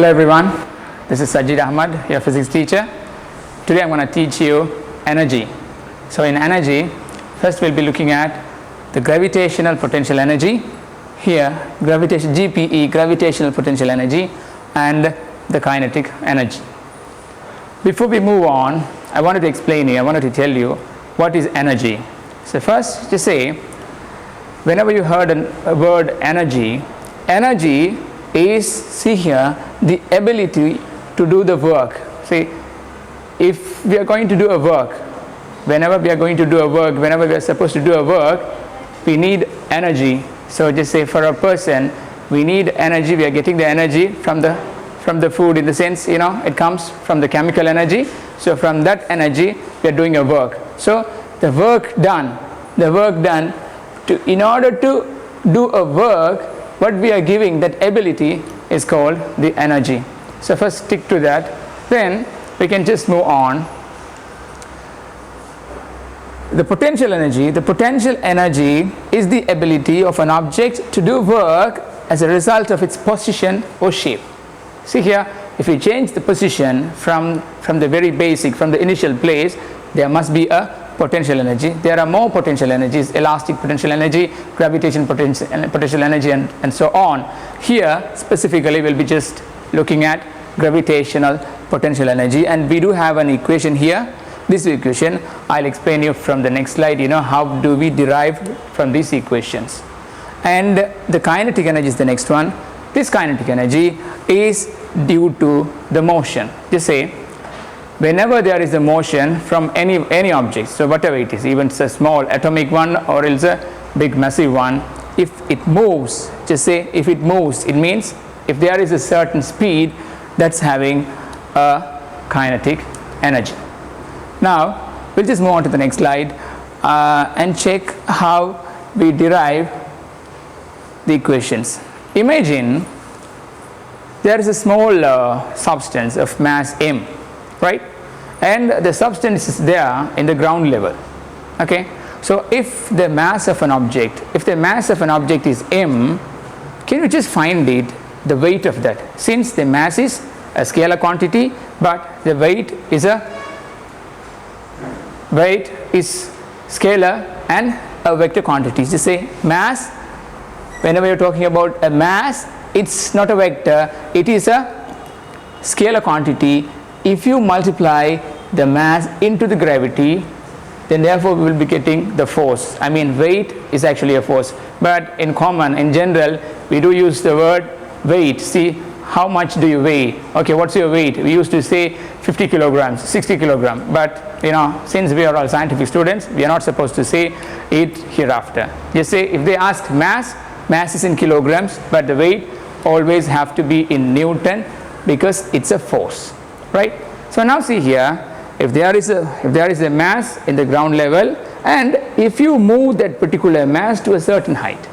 Hello everyone, this is Sajid Ahmed, your physics teacher. Today I'm going to teach you energy. So in energy, first we'll be looking at the gravitational potential energy, here GPE, gravitational potential energy, and the kinetic energy. Before we move on, I wanted to tell you what is energy. So first just say, whenever you heard a word energy is, see here, the ability to do the work. See, if we are going to do a work, whenever we are supposed to do a work, we need energy. So just say for a person, we need energy. We are getting the energy from the food, in the sense, it comes from the chemical energy. So from that energy, we are doing a work. So the work done in order to do a work, what we are giving, that ability, is called the energy. So first stick to that, then we can just move on. The potential energy is the ability of an object to do work as a result of its position or shape. See here, if we change the position from the very basic, from the initial place, there must be a potential energy. There are more potential energies: elastic potential energy, gravitation potential energy, and so on. Here specifically we'll be just looking at gravitational potential energy, and we do have an equation here. This equation I'll explain you from the next slide, how do we derive from these equations. And the kinetic energy is the next one. This kinetic energy is due to the motion. Just say, whenever there is a motion from any object, so whatever it is, even it's a small atomic one or else a big massive one, if it moves, just say if it moves, it means if there is a certain speed, that's having a kinetic energy. Now we'll just move on to the next slide and check how we derive the equations. Imagine there is a small substance of mass m, right, and the substance is there in the ground level. Okay, so if the mass of an object is m, can you just find the weight of that? Since the mass is a scalar quantity, but the weight is scalar and a vector quantity. Just say mass, whenever you're talking about a mass, it's not a vector, it is a scalar quantity. If you multiply the mass into the gravity, then therefore we will be getting the force. I mean, weight is actually a force, but in general, we do use the word weight. See, how much do you weigh? Okay, what's your weight? We used to say 50 kilograms, 60 kilograms, but since we are all scientific students, we are not supposed to say it hereafter. Just say, if they ask mass is in kilograms, but the weight always have to be in Newton, because it's a force. Right. So now see here, if there is a mass in the ground level, and if you move that particular mass to a certain height,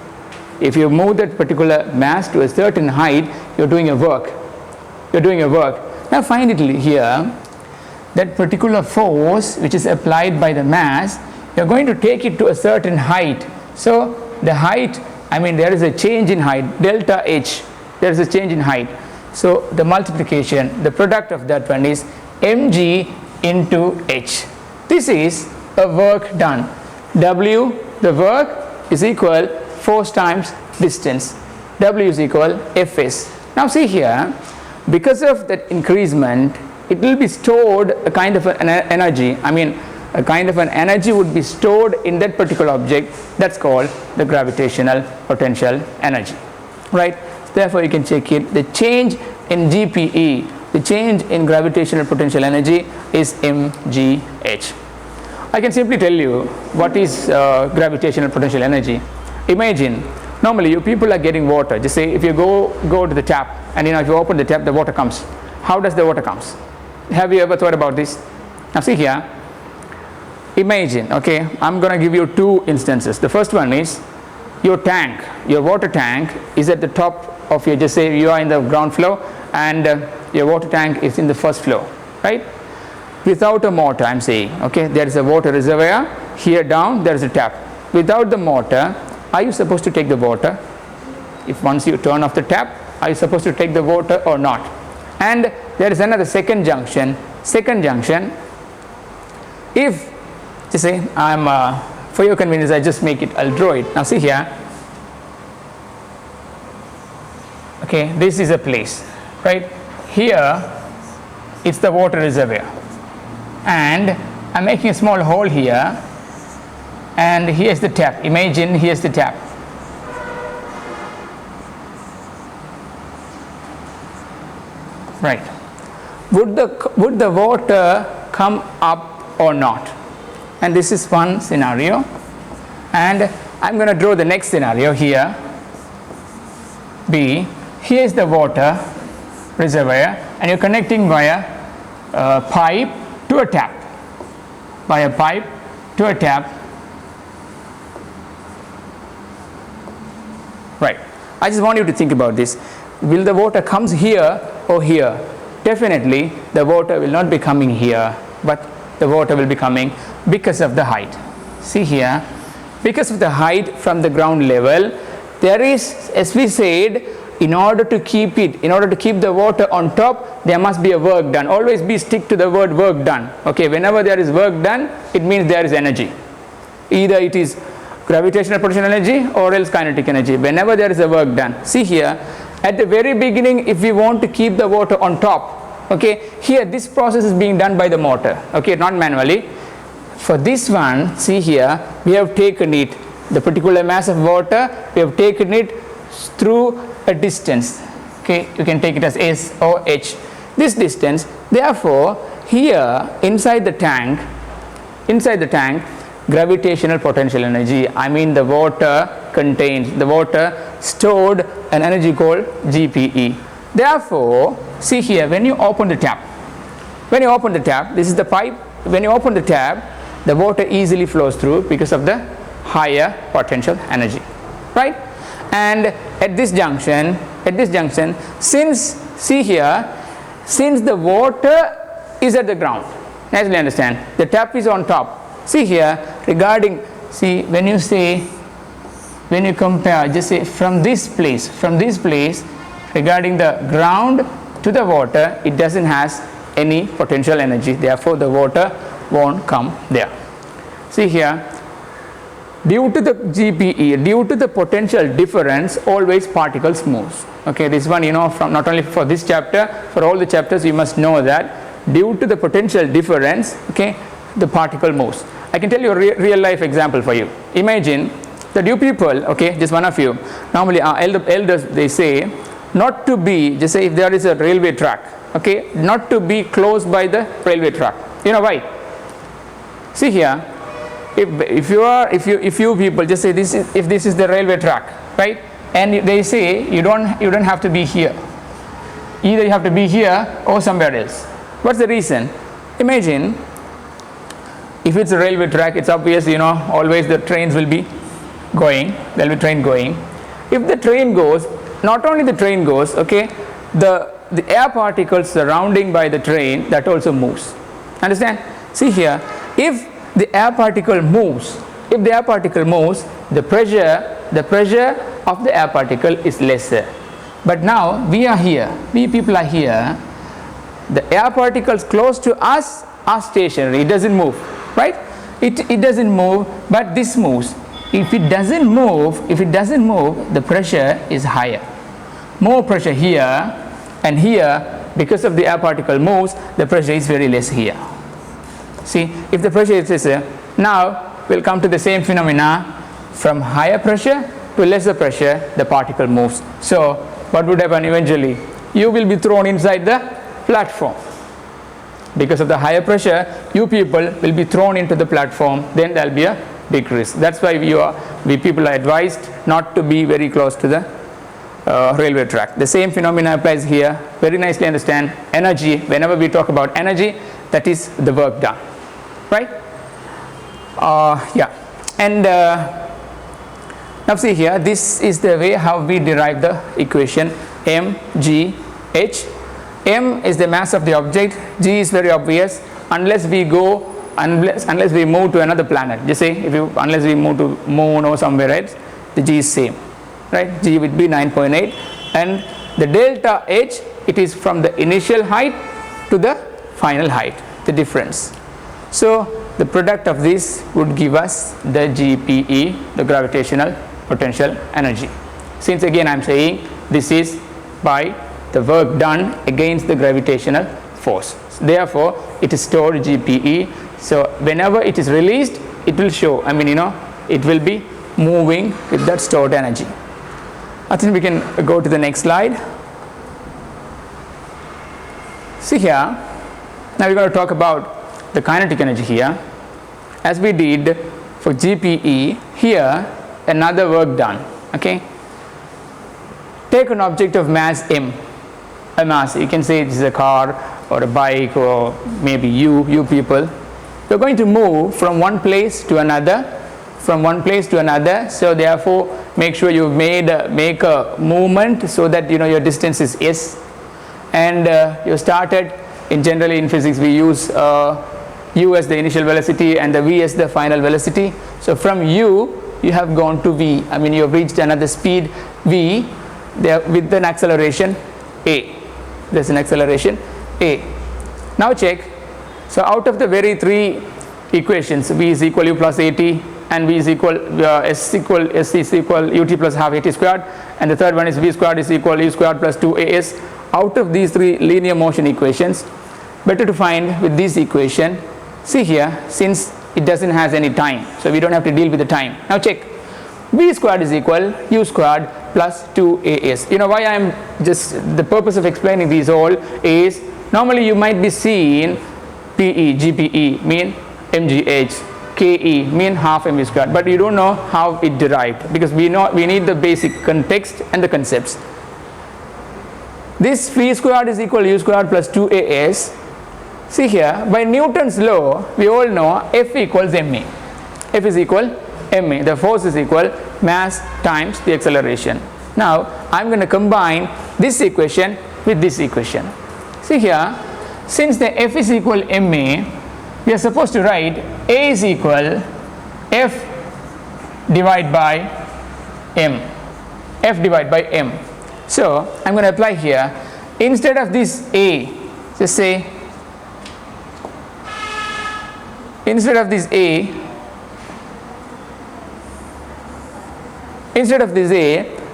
you're doing a work. Now find it here, that particular force which is applied by the mass, you're going to take it to a certain height. So the height, there is a change in height, delta h, there is a change in height. So the multiplication, the product of that one is mg into h. This is a work done. W, the work, is equal force times distance. W is equal Fs. Now see here, because of that increasement, it will be stored a kind of an energy. A kind of an energy would be stored in that particular object. That's called the gravitational potential energy. Right? Therefore, you can check it. The change in GPE, the change in gravitational potential energy, is mgh. I can simply tell you what is gravitational potential energy. Imagine, normally you people are getting water. Just say if you go to the tap, and if you open the tap, the water comes. How does the water comes? Have you ever thought about this? Now see here. Imagine, okay, I'm going to give you two instances. The first one is your water tank is at the top of your, just say you are in the ground floor and your water tank is in the first floor, right? Without a motor, I'm saying, okay, there is a water reservoir, here down there is a tap. Without the motor, are you supposed to take the water? If once you turn off the tap, are you supposed to take the water or not? And there is another second junction. If, just say, for your convenience, I just make it, I'll draw it. Now see here, okay, this is a place, right? Here, it's the water reservoir. And I'm making a small hole here, and here's the tap. Imagine here's the tap. Right. Would the water come up or not? And this is one scenario. And I'm going to draw the next scenario here. B. Here is the water reservoir, and you're connecting via pipe to a tap. By a pipe to a tap. Right. I just want you to think about this. Will the water comes here or here? Definitely the water will not be coming here, but the water will be coming because of the height. See here, because of the height from the ground level, there is, as we said, in order to keep the water on top, there must be a work done. Always stick to the word work done. Okay, whenever there is work done, it means there is energy. Either it is gravitational potential energy or else kinetic energy. Whenever there is a work done. See here, at the very beginning, if we want to keep the water on top, okay, here this process is being done by the motor, okay, not manually. For this one, see here, we have taken it, the particular mass of water, we have taken it through a distance, okay, you can take it as S or H, this distance. Therefore, here inside the tank, gravitational potential energy, I mean the water stored an energy called GPE. Therefore, see here, when you open the tap, this is the pipe, when you open the tap, the water easily flows through because of the higher potential energy, right? And at this junction, since the water is at the ground, nicely understand, the tap is on top. See here, when you compare, just say from this place, regarding the ground to the water, it doesn't has any potential energy, therefore the water won't come there. See here, due to the GPE, due to the potential difference, always particles moves. Okay, this one, from not only for this chapter, for all the chapters you must know that due to the potential difference, okay, the particle moves. I can tell you a real life example for you. Imagine that you people, okay, just one of you, normally our elders, they say not to be, just say if there is a railway track, okay, not to be close by the railway track. You know why? See here, if you people, just say if this is the railway track, right, and they say you don't have to be here, either you have to be here or somewhere else. What's the reason? Imagine if it's a railway track, it's obvious, always the trains will be going, there will be train going. If the train goes, not only the train goes, okay, the air particles surrounding by the train, that also moves. Understand? See here, if the air particle moves, the pressure of the air particle is lesser. But now we people are here, the air particles close to us are stationary, it doesn't move, right? It doesn't move, but this moves. If it doesn't move, the pressure is higher. More pressure here and here, because of the air particle moves, the pressure is very less here. See, if the pressure is lesser, now we'll come to the same phenomena. From higher pressure to lesser pressure, the particle moves. So what would happen eventually? You will be thrown inside the platform. Because of the higher pressure, you people will be thrown into the platform, then there will be a decrease. That's why we people are advised not to be very close to the railway track. The same phenomena applies here. Very nicely understand energy. Whenever we talk about energy, that is the work done, right? Yeah. And now see here, this is the way how we derive the equation mgh. M is the mass of the object, G is very obvious, unless we move to another planet. Just say unless we move to moon or somewhere else, the G is same, right? G would be 9.8, and the delta H it is from the initial height to the final height, the difference. So the product of this would give us the GPE, the gravitational potential energy. Since again I am saying this is by the work done against the gravitational force, therefore it is stored GPE. So whenever it is released, it will show, it will be moving with that stored energy. I think we can go to the next slide. See here, now we're going to talk about the kinetic energy here. As we did for GPE, here another work done. Okay, take an object of mass m, a mass, you can say this is a car or a bike or maybe you people. You're going to move from one place to another, so therefore make sure you make a movement so that your distance is s, and you started generally in physics we use u as the initial velocity and the v as the final velocity. So from u you have gone to v, you have reached another speed v there with an acceleration a. There's an acceleration a. Now check, so out of the very three equations, v is equal u plus at and v is equal s is equal ut plus half at squared, and the third one is v squared is equal u squared plus 2as. Out of these three linear motion equations, better to find with this equation. See here, since it doesn't has any time, so we don't have to deal with the time. Now check, v squared is equal u squared plus 2as. Why I am just, the purpose of explaining these all is, normally you might be seeing PE, GPE mean mgh, KE mean half mv squared, but you don't know how it derived, because we need the basic context and the concepts. This v squared is equal u squared plus 2as. See here, by Newton's law we all know F equals ma. F is equal ma, the force is equal mass times the acceleration. Now I am going to combine this equation with this equation. See here, since the F is equal ma, we are supposed to write A is equal F divided by m, F divided by m. So I am going to apply here, instead of this A, just say, instead of this A,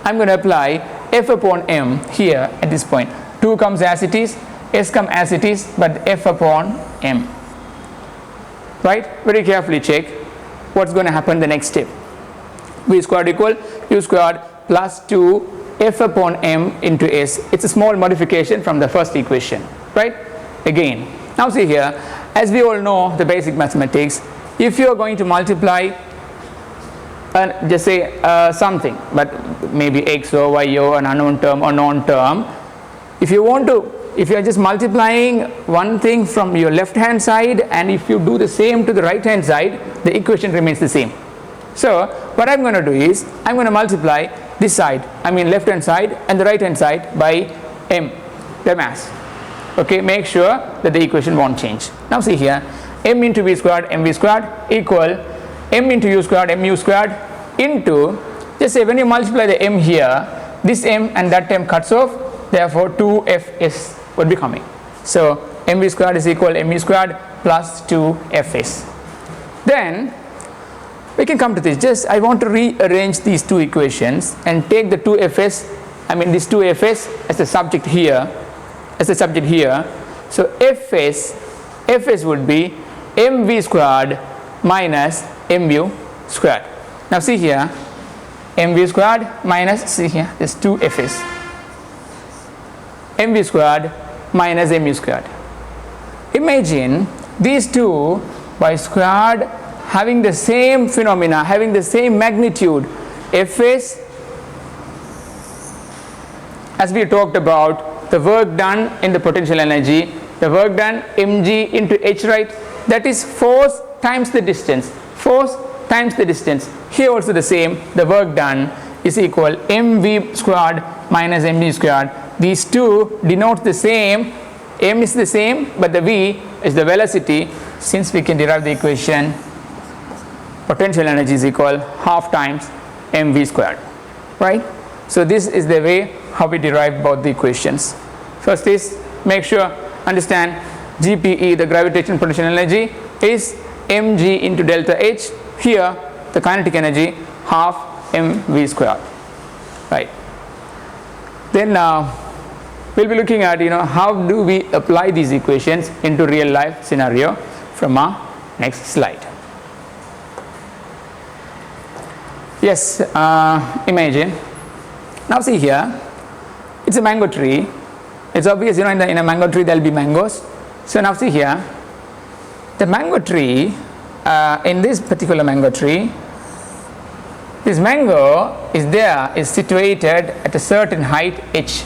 I am going to apply F upon m here at this point. 2 comes as it is, s comes as it is, but F upon m. Right? Very carefully check what's going to happen the next step. V squared equal u squared plus 2 F upon m into s. It's a small modification from the first equation, right? Again, now see here, as we all know the basic mathematics, if you are going to multiply just say something, but maybe x or y or an unknown term or known term, if you are just multiplying one thing from your left hand side, and if you do the same to the right hand side, the equation remains the same. So what I'm going to do is, I'm going to multiply this side, left hand side and the right hand side by m, the mass. Okay, make sure that the equation won't change. Now see here, m into v squared mv squared equal m into u squared mu squared into, just say when you multiply the m here, this m and that m cuts off, therefore 2fs would be coming. So mv squared is equal mu squared plus 2fs. Then we can come to this. Just I want to rearrange these two equations and take the 2fs, this 2fs as the subject here, So fs would be mv squared minus mu squared. Now see here, mv squared minus, see here, there's 2fs, mv squared minus mu squared. Imagine these two by squared having the same phenomena, having the same magnitude. Fs, as we talked about, the work done in the potential energy, the work done mg into h, right? That is force times the distance, force times the distance. Here also the same, the work done is equal mv squared minus mg squared. These two denote the same, m is the same, but the v is the velocity. Since we can derive the equation, potential energy is equal half times mv squared, right? So this is the way how we derive both the equations. First is, make sure, understand, GPE, the gravitational potential energy, is mg into delta H. Here the kinetic energy half mv squared, right? Then we'll be looking at, how do we apply these equations into real life scenario from our next slide. Yes, imagine, now see here, it's a mango tree. It's obvious, in a mango tree there will be mangoes. So now see here, the mango tree, in this particular mango tree, this mango is situated at a certain height h.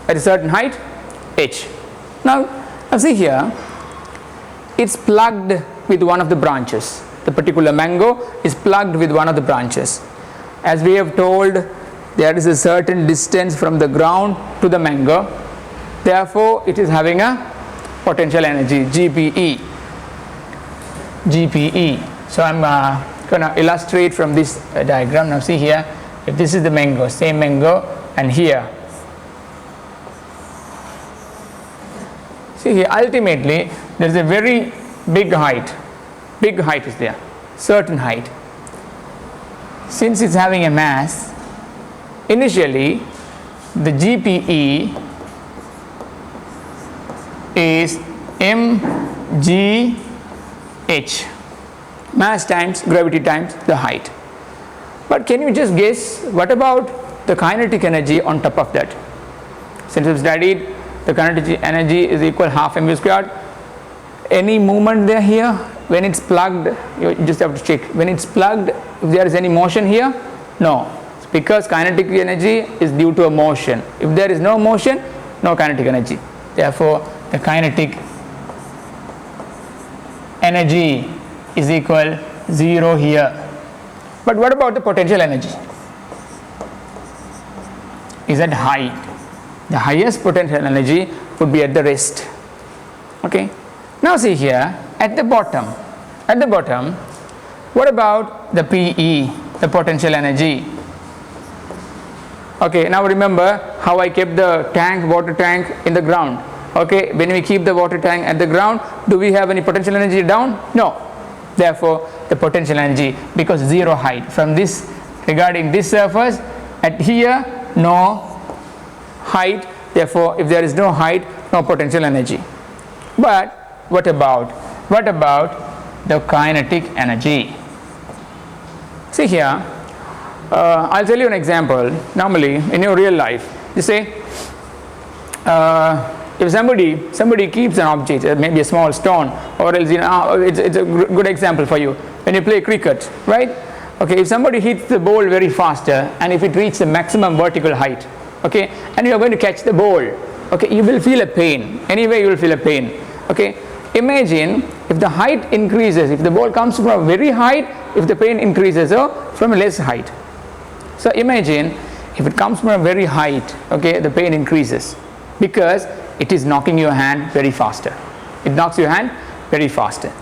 At a certain height h. Now see here, it's plugged with one of the branches. The particular mango is plugged with one of the branches. As we have told, there is a certain distance from the ground to the mango. Therefore, it is having a potential energy, GPE. GPE. So I'm going to illustrate from this diagram. Now see here, if this is the mango, same mango, and here. See here, ultimately there is a very big height. Big height is there, certain height. Since it's having a mass, initially the GPE is mgh, mass times gravity times the height. But can you just guess, what about the kinetic energy on top of that? Since we've studied the kinetic energy is equal half mv squared, any movement there here? When it's plugged, you just have to check. When it's plugged, if there is any motion here? No. It's because kinetic energy is due to a motion. If there is no motion, no kinetic energy. Therefore, the kinetic energy is equal 0 here. But what about the potential energy? Is at height. The highest potential energy would be at the rest. Okay. Now see here, at the bottom, what about the PE, the potential energy? Okay, now remember how I kept the tank, water tank in the ground. Okay, when we keep the water tank at the ground, do we have any potential energy down? No. Therefore, the potential energy, because 0 height from this, regarding this surface, at here, no height. Therefore, if there is no height, no potential energy. But what about the kinetic energy? See here, I'll tell you an example. Normally in your real life, you say, if somebody keeps an object, maybe a small stone, or else, it's a good example for you when you play cricket, right? Okay, if somebody hits the ball very faster, and if it reaches the maximum vertical height, okay, and you are going to catch the ball, okay, you will feel a pain. Anyway, you will feel a pain. Okay, imagine if the height increases, if the ball comes from a very height, if the pain increases, or from a less height. So imagine if it comes from a very height, okay, the pain increases because it is knocking your hand very faster. It knocks your hand very faster.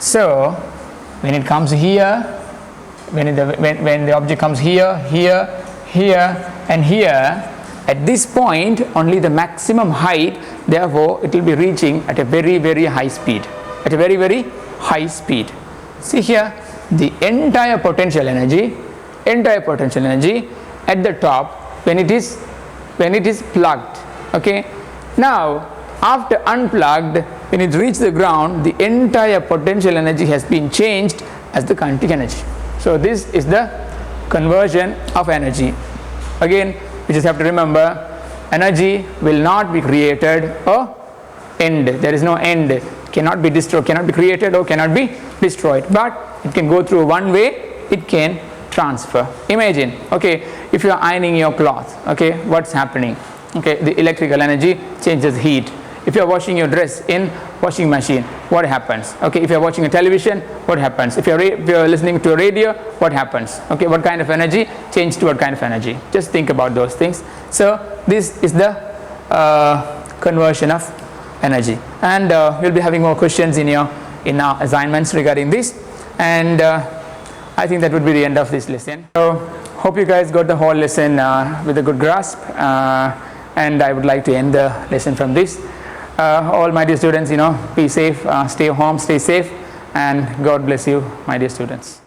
So when it comes here, when the object comes here, here, here, and here, at this point only the maximum height, therefore it will be reaching at a very, very high speed. At a very, very high speed. See here, the entire potential energy at the top when it is plugged. Okay. Now after unplugged, when it reaches the ground, the entire potential energy has been changed as the kinetic energy. So this is the conversion of energy. Again, we just have to remember, energy will not be created or end. There is no end. Cannot be destroyed, cannot be created or cannot be destroyed. But it can go through one way, it can transfer. Imagine, okay, if you are ironing your cloth, okay, what's happening? Okay, the electrical energy changes heat. If you are washing your dress in washing machine, what happens? Okay, if you are watching a television, what happens? If you are listening to a radio, what happens? Okay, what kind of energy change to what kind of energy? Just think about those things. So this is the conversion of energy, and we'll be having more questions in our assignments regarding this, and I think that would be the end of this lesson. So hope you guys got the whole lesson with a good grasp. and I would like to end the lesson from this. All my dear students, be safe, stay home, stay safe, and God bless you, my dear students.